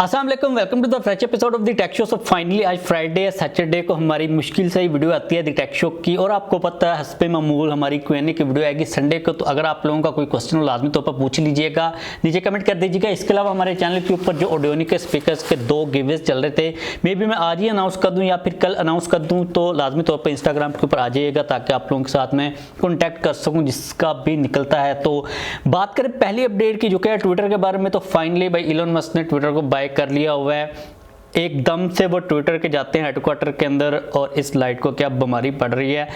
अस्सलाम वालेकुम, welcome to the fresh episode of the tech show. So finally आज Friday या सैटरडे को हमारी मुश्किल से ही वीडियो आती है द टेक शो की, और आपको पता है हस्बे मामूल हमारी क्यूएनए की वीडियो आएगी संडे को। तो अगर आप लोगों का कोई क्वेश्चन हो लाजमी तौर पर पूछ लीजिएगा, नीचे कमेंट कर दीजिएगा। इसके अलावा हमारे चैनल के ऊपर जो ऑडियोनिक के स्पीकर्स के 2 गिवेज चल रहे थे, मे बी मैं आज ही अनाउंस कर दूँ या फिर कल अनाउंस कर दूँ, तो लाजमी तौर पर इंस्टाग्राम के ऊपर आ जाइएगा ताकि आप लोगों के साथ में कॉन्टैक्ट कर सकूँ जिसका भी निकलता है। तो बात करें पहली अपडेट की जो कि है ट्विटर के बारे में, तो फाइनली भाई इलोन मस्क ने ट्विटर को बाय कर लिया हुआ है। एकदम से वो ट्विटर के जाते हैं हेडक्वार्टर के अंदर, और इस लाइट को क्या बीमारी पड़ रही है।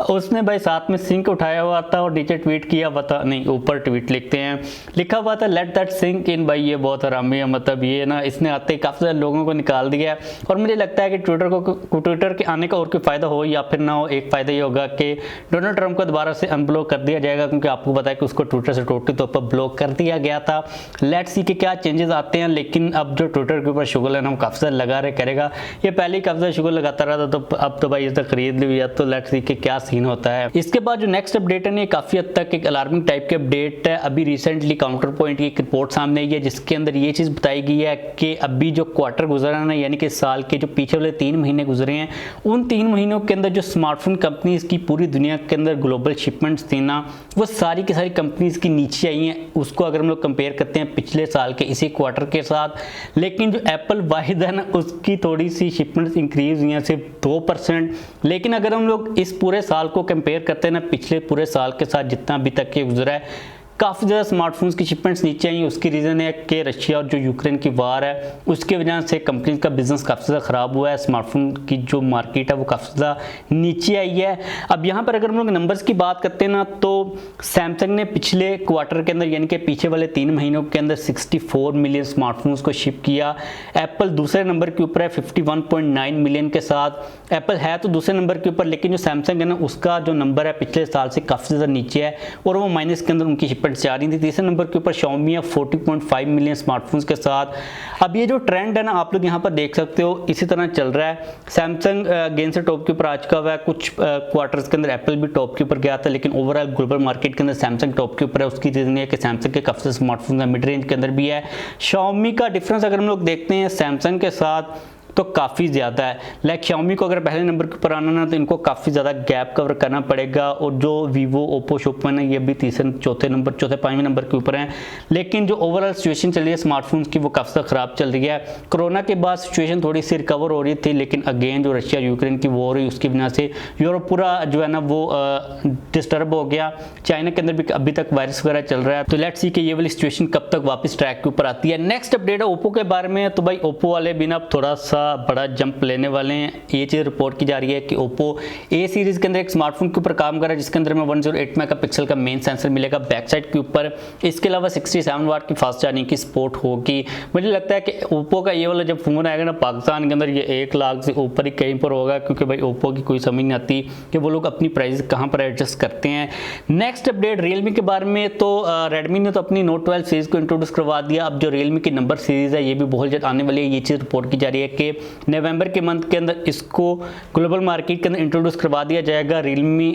उसने भाई साथ में सिंक उठाया हुआ था और नीचे ट्वीट किया पता नहीं, ऊपर ट्वीट लिखते हैं, लिखा हुआ था लेट दैट सिंक इन। भाई ये बहुत हरामी है, मतलब ये ना इसने आते ही काफ़ी सारे लोगों को निकाल दिया है। और मुझे लगता है कि ट्विटर के आने का और कोई फ़ायदा हो या फिर ना हो, एक फ़ायदा ये होगा कि डोनाल्ड ट्रंप को दोबारा से अनब्लॉक कर दिया जाएगा, क्योंकि आपको पता है कि उसको ट्विटर से टोटली तौर पर ब्लॉक कर दिया गया था। लेट्स सी के क्या चेंजेस आते हैं। लेकिन अब जो ट्विटर के ऊपर शुगर है ना काफ़ी लगा रहे करेगा, ये पहले ही कब्जा शुगर लगाता रहा था, तो अब तो भाई इसे खरीद ली है। तो लेट्स सी के क्या सीन होता है। इसके बाद जो नेक्स्ट अपडेट है ये काफी हद तक एक अलार्मिंग टाइप के अपडेट है। अभी रिसेंटली काउंटर पॉइंट की एक रिपोर्ट सामने आई है जिसके अंदर ये चीज बताई गई है कि अभी जो क्वार्टर गुजरा है ना, यानी कि साल के जो पीछे वाले 3 महीने गुजरे हैं, उन 3 महीनों के अंदर जो स्मार्टफोन कंपनीज की पूरी दुनिया के अंदर ग्लोबल शिपमेंट्स थी ना, वो सारी की सारी कंपनीज की नीचे आई हैं। उसको अगर हम लोग कंपेयर करते हैं पिछले साल के इसी क्वार्टर के साथ, लेकिन जो एप्पल वाहिद है ना उसकी थोड़ी सी शिपमेंट्स इंक्रीज हुई हैं सिर्फ 2%। लेकिन अगर हम लोग इस पूरे साल को कंपेयर करते हैं ना पिछले पूरे साल के साथ जितना अभी तक के गुजरा है, काफ़ी ज़्यादा स्मार्टफोन्स की शिपमेंट्स नीचे आई। उसकी रीज़न है कि रशिया और जो यूक्रेन की वार है उसके वजह से कंपनी का बिजनेस काफ़ी ज़्यादा ख़राब हुआ है। स्मार्टफोन की जो मार्केट है वो काफ़ी ज़्यादा नीचे आई है। अब यहाँ पर अगर हम लोग नंबर्स की बात करते हैं ना, तो सैमसंग ने पिछले क्वार्टर के अंदर यानी कि पीछे वाले 3 महीनों के अंदर 64 मिलियन स्मार्टफोन्स को शिप किया। एप्पल दूसरे नंबर के ऊपर है 51.9 मिलियन के साथ। एप्पल है तो दूसरे नंबर के ऊपर, लेकिन जो सैमसंग है ना उसका जो नंबर है पिछले साल से काफ़ी ज़्यादा नीचे है और वो माइनस के अंदर उनकी जा रही थी। तीसरे नंबर के ऊपर Xiaomi है 40.5 मिलियन स्मार्टफोन्स के साथ। अब ये जो ट्रेंड है ना आप लोग यहाँ पर देख सकते हो, इसी तरह चल रहा है। सैमसंग गेन से टॉप के ऊपर आ चुका हुआ है। कुछ क्वार्टर्स के अंदर एप्पल भी टॉप के ऊपर गया था, लेकिन ओवरऑल ग्लोबल मार्केट के अंदर सैमसंग टॉप के ऊपर है। उसकी रीजन है कि सैमसंग के काफी स्मार्टफोन मिड रेंज के अंदर भी है। Xiaomi का डिफरेंस अगर हम लोग देखते हैं सैमसंग के साथ तो काफ़ी ज़्यादा है। लाइक Xiaomi को अगर पहले नंबर के ऊपर आना ना तो इनको काफ़ी ज़्यादा गैप कवर करना पड़ेगा, और जो Vivo, Oppo, Shoppo है ये भी तीसरे चौथे 5वें नंबर के ऊपर हैं। लेकिन जो ओवरऑल सिचुएशन चल रही है स्मार्टफोन्स की वो काफ़ी ज़्यादा ख़राब चल रही है। कोरोना के बाद सिचुएशन थोड़ी सी रिकवर हो रही थी, लेकिन अगेन जो रशिया यूक्रेन की वॉर हुई उसकी वजह से यूरोप पूरा जो है ना वो डिस्टर्ब हो गया। चाइना के अंदर भी अभी तक वायरस वगैरह चल रहा है। तो लेट्स सी कि ये वाली सिचुएशन कब तक वापस ट्रैक के ऊपर आती है। नेक्स्ट अपडेट है ओप्पो के बारे में। तो भाई ओप्पो वाले भी ना बड़ा बड़ा जंप लेने वाले हैं। ये चीज रिपोर्ट की जा रही है कि ओप्पो ए सीरीज के अंदर एक स्मार्टफोन के ऊपर काम कर रहा है जिसके अंदर में 108 मेगापिक्सल का मेन सेंसर मिलेगा बैक साइड के ऊपर। इसके अलावा 67 वाट की फास्ट चार्जिंग की सपोर्ट होगी। मुझे लगता है कि ओप्पो का ये वाला जब फोन आएगा ना पाकिस्तान के अंदर ये 1 लाख से ऊपर ही कहीं पर होगा, क्योंकि भाई ओप्पो की कोई समझ नहीं आती कि वो लोग अपनी प्राइस कहाँ पर एडजस्ट करते हैं। नेक्स्ट अपडेट रियलमी के बारे में। तो रेडमी ने तो अपनी नोट 12 सीरीज को इंट्रोड्यूस करवा दिया। अब जो रियलमी की नंबर सीरीज है ये भी बहुत जल्द आने वाली है। ये चीज रिपोर्ट की जा रही है कि नवंबर के मंथ के अंदर इसको ग्लोबल मार्केट के अंदर इंट्रोड्यूस करवा दिया जाएगा। Realme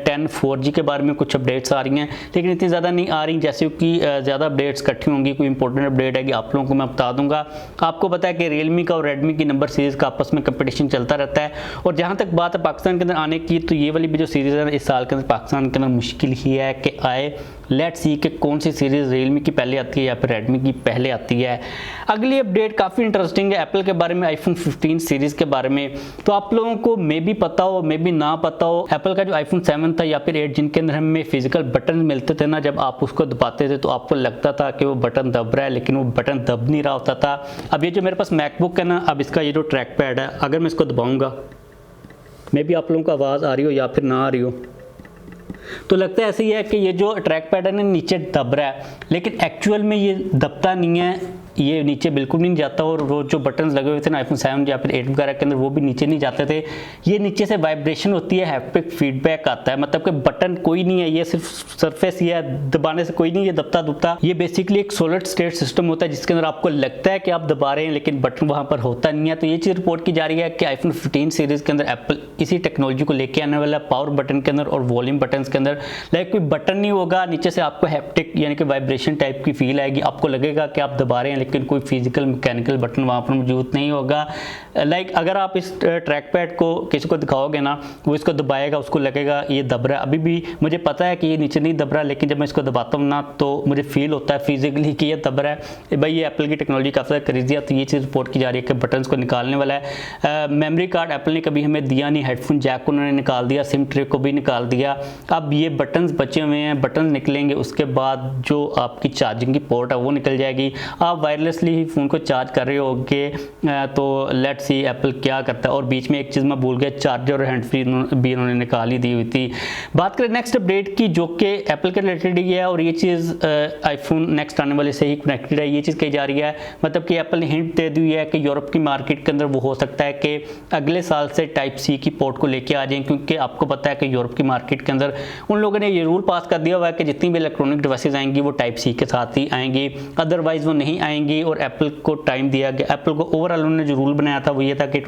10 4G के बारे में कुछ अपडेट्स आ रही हैं, लेकिन इतनी ज़्यादा नहीं आ रही जैसे कि ज़्यादा अपडेट्स इकट्ठी होंगी। कोई इंपॉर्टेंट अपडेट है कि आप लोगों को मैं बता दूंगा। आपको पता है कि Realme का और Redmi की नंबर सीरीज़ का आपस में कंपटीशन चलता रहता है। और जहाँ तक बात है पाकिस्तान के अंदर आने की, तो ये वाली भी जो सीरीज़ है इस साल के अंदर पाकिस्तान के अंदर मुश्किल ही है कि आए। लेट्स सी कि कौन सी सीरीज़ Realme की पहले आती है या फिर Redmi की पहले आती है। अगली अपडेट काफ़ी इंटरेस्टिंग है एप्पल के बारे में, iPhone 15 सीरीज़ के बारे में। तो आप लोगों को मे भी पता हो मे भी ना पता हो, एप्पल का जो iPhone 7 था या फिर 8 जिनके अंदर हमें फिजिकल बटन मिलते थे ना, जब आप उसको दबाते थे तो आपको लगता था कि वो बटन दब रहा है, लेकिन वो बटन दब नहीं रहा होता था। अब ये जो मेरे पास मैकबुक है ना, अब इसका ये जो ट्रैक पैड है, अगर मैं इसको दबाऊंगा मे भी आप लोगों को आवाज़ आ रही हो या फिर ना आ रही हो, तो लगता है ऐसे ही है कि ये जो ट्रैक पैड है ना नीचे दब रहा है, लेकिन एक्चुअल में ये दबता नहीं है। ये नीचे बिल्कुल नहीं जाता, और वो जो बटन्स लगे हुए थे ना iPhone 7 या फिर 8 वगैरह के अंदर वो भी नीचे नहीं जाते थे। ये नीचे से वाइब्रेशन होती है, हैप्टिक फीडबैक आता है, मतलब कि बटन कोई नहीं है, ये सिर्फ सरफेस ही है, दबाने से कोई नहीं ये दबता दुबता। ये बेसिकली एक सॉलिड स्टेट सिस्टम होता है जिसके अंदर आपको लगता है कि आप दबा रहे हैं लेकिन बटन वहां पर होता नहीं है। तो ये चीज रिपोर्ट की जा रही है कि iPhone 15 सीरीज के अंदर एप्पल इसी टेक्नोलॉजी को लेके आने वाला है। पावर बटन के अंदर और वॉल्यूम बटन के अंदर लाइक कोई बटन नहीं होगा, नीचे से आपको हैप्टिक यानी कि वाइब्रेशन टाइप की फील आएगी। आपको लगेगा कि आप दबा रहे हैं लेकिन कोई फिजिकल मैकेनिकल बटन वहाँ पर मौजूद नहीं होगा। लाइक अगर आप इस ट्रैक पैड को किसी को दिखाओगे ना, वो इसको दबाएगा, उसको लगेगा ये दब रहा है। अभी भी मुझे पता है कि ये नीचे नहीं दब रहा, लेकिन जब मैं इसको दबाता हूँ ना तो मुझे फील होता है फिजिकली कि ये दब रहा है। भाई ये एप्पल की टेक्नोलॉजी काफ़ी ज़्यादा क्रेजी है। तो ये चीज़ रिपोर्ट की जा रही है कि बटन्स को निकालने वाला है। मेमोरी कार्ड एप्पल ने कभी हमें दिया नहीं, हेडफोन जैक को उन्होंने निकाल दिया, सिम ट्रे को भी निकाल दिया। अब ये बटन्स बचे हुए हैं, बटन निकलेंगे, उसके बाद जो आपकी चार्जिंग की पोर्ट है वो निकल जाएगी। आप वायरलेसली ही फ़ोन को चार्ज कर रहे होगे। तो लेट्स सी एप्पल क्या करता है। और बीच में एक चीज़ मैं भूल गया, चार्जर और हैंड फ्री भी इन्होंने निकाल ही दी हुई थी। बात करें नेक्स्ट अपडेट की, जो कि एप्पल के रिलेटेड ही है, और ये चीज़ आईफोन नेक्स्ट आने वाले से ही कनेक्टेड है। ये चीज़ कही जा रही है, मतलब कि एप्पल ने हिंट दे दी है कि यूरोप की मार्केट के अंदर वो हो सकता है कि अगले साल से टाइप सी की पोर्ट को लेके आ जाएं, क्योंकि आपको पता है कि यूरोप की मार्केट के अंदर उन लोगों ने ये रूल पास कर दिया हुआ है कि जितनी भी इलेक्ट्रॉनिक डिवाइसेस आएंगी वो टाइप सी के साथ ही आएंगी, अदरवाइज वो नहीं आएंगी। और एप्पल को टाइम दिया गया, एप्पल को ओवरऑल उन्होंने जो रूल बनाया था वो ये था कि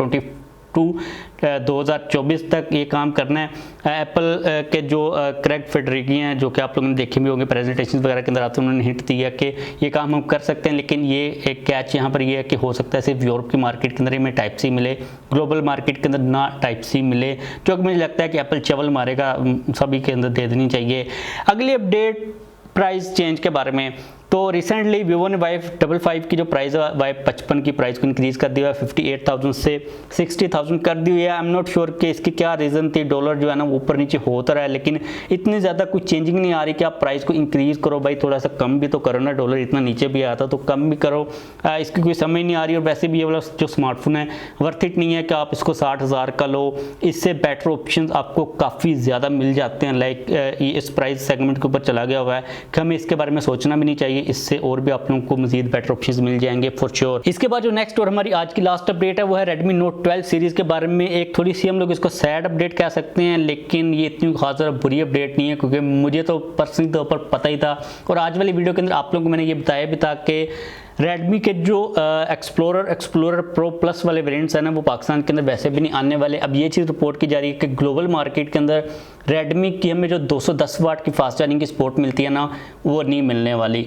2024 तक ये काम करना है। एप्पल के जो क्रेग फेडरिकी हैं, जो कि आप लोगों ने देखे भी होंगे प्रेजेंटेशन वगैरह के अंदर आते हैं, उन्होंने हिंट दिया कि ये काम हम कर सकते हैं, लेकिन ये एक कैच यहाँ पर ये है कि हो सकता है सिर्फ यूरोप की मार्केट के अंदर हमें टाइप सी मिले, ग्लोबल मार्केट के अंदर ना टाइप सी मिले, जो कि मुझे लगता है कि एप्पल चवल मारेगा, सभी के अंदर दे देनी चाहिए। अगली अपडेट प्राइस चेंज के बारे में। तो रिसेंटली वीवो ने Y55 की जो प्राइस है Y55 की प्राइस को इंक्रीज़ कर दिया है, 58,000 से 60,000 कर दी हुई है। आई एम नॉट श्योर कि इसकी क्या रीज़न थी। डॉलर जो है ना वो ऊपर नीचे होता रहा है, लेकिन इतनी ज़्यादा कुछ चेंजिंग नहीं आ रही कि आप प्राइस को इंक्रीज़ करो। भाई थोड़ा सा कम भी तो करो ना, डॉलर इतना नीचे भी आया था तो कम भी करो। इसकी कोई समझ नहीं आ रही। और वैसे भी ये वाला जो स्मार्टफोन है वर्थ इट नहीं है कि आप इसको 60,000 का लो। इससे बेटर ऑप्शन आपको काफ़ी ज़्यादा मिल जाते हैं। लाइक इस प्राइस सेगमेंट के ऊपर चला गया हुआ है कि हमें इसके बारे में सोचना भी नहीं चाहिए, इससे और भी आप लोगों को मजीद बेटर ऑप्शंस मिल जाएंगे फॉर श्योर। इसके बाद जो नेक्स्ट और हमारी आज की लास्ट अपडेट है वो है Redmi Note 12 सीरीज के बारे में। एक थोड़ी सी हम लोग इसको सैड अपडेट कह सकते हैं, लेकिन ये इतनी खास ज़्यादा बुरी अपडेट नहीं है, क्योंकि मुझे तो पर्सनली तौर पर पता ही था। और आज वाली वीडियो के अंदर आप लोगों को मैंने ये बताया भी था कि रेडमी के जो एक्सप्लोरर प्रो प्लस वाले वेरिएंट्स हैं ना, वो पाकिस्तान के अंदर वैसे भी नहीं आने वाले। अब ये चीज़ रिपोर्ट की जा रही है कि ग्लोबल मार्केट के अंदर रेडमी की हमें जो 210 वाट की फास्ट चार्जिंग की सपोर्ट मिलती है ना, वो नहीं मिलने वाली।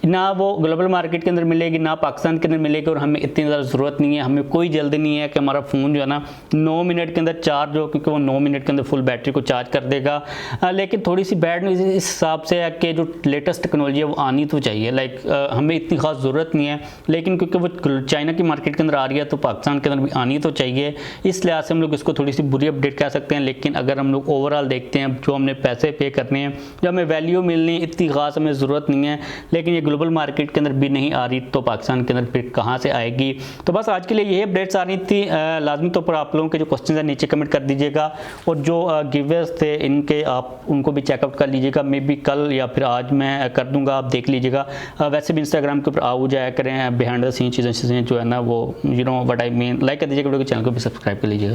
ना वो ग्लोबल मार्केट के अंदर मिलेगी, ना पाकिस्तान के अंदर मिलेगी। और हमें इतनी ज़्यादा ज़रूरत नहीं है, हमें कोई जल्दी नहीं है कि हमारा फ़ोन जो है ना 9 मिनट के अंदर चार्ज हो, क्योंकि वो 9 मिनट के अंदर फुल बैटरी को चार्ज कर देगा। लेकिन थोड़ी सी बैड न्यूज़ इस हिसाब से है कि जो लेटेस्ट टेक्नोलॉजी है वो आनी तो चाहिए। लाइक हमें इतनी खास ज़रूरत नहीं है, लेकिन क्योंकि वो चाइना की मार्केट के अंदर आ रही है तो पाकिस्तान के अंदर भी आनी तो चाहिए। इस लिहाज से हम लोग इसको थोड़ी सी बुरी अपडेट कह सकते हैं। लेकिन अगर हम लोग ओवरऑल देखते हैं, जो हमने पैसे पे करने हैं, जो हमें वैल्यू मिलनी इतनी खास हमें ज़रूरत नहीं है, लेकिन ये ग्लोबल मार्केट के अंदर भी नहीं आ रही तो पाकिस्तान के अंदर फिर कहाँ से आएगी। तो बस आज के लिए यही अपडेट्स आ रही थी। लाजमी तौर पर आप लोगों के जो क्वेश्चन है नीचे कमेंट कर दीजिएगा, और जो गिवेज थे इनके आप उनको भी चेकआउट कर लीजिएगा। मे बी कल या फिर आज मैं कर दूंगा, आप देख लीजिएगा। वैसे भी इंस्टाग्राम के ऊपर आओ जाया करें, बिहाइंड द सीन चीज़ें जो है ना वो you know what I mean. Like कर दीजिएगा वीडियो को, चैनल को भी सब्सक्राइब कर लीजिएगा।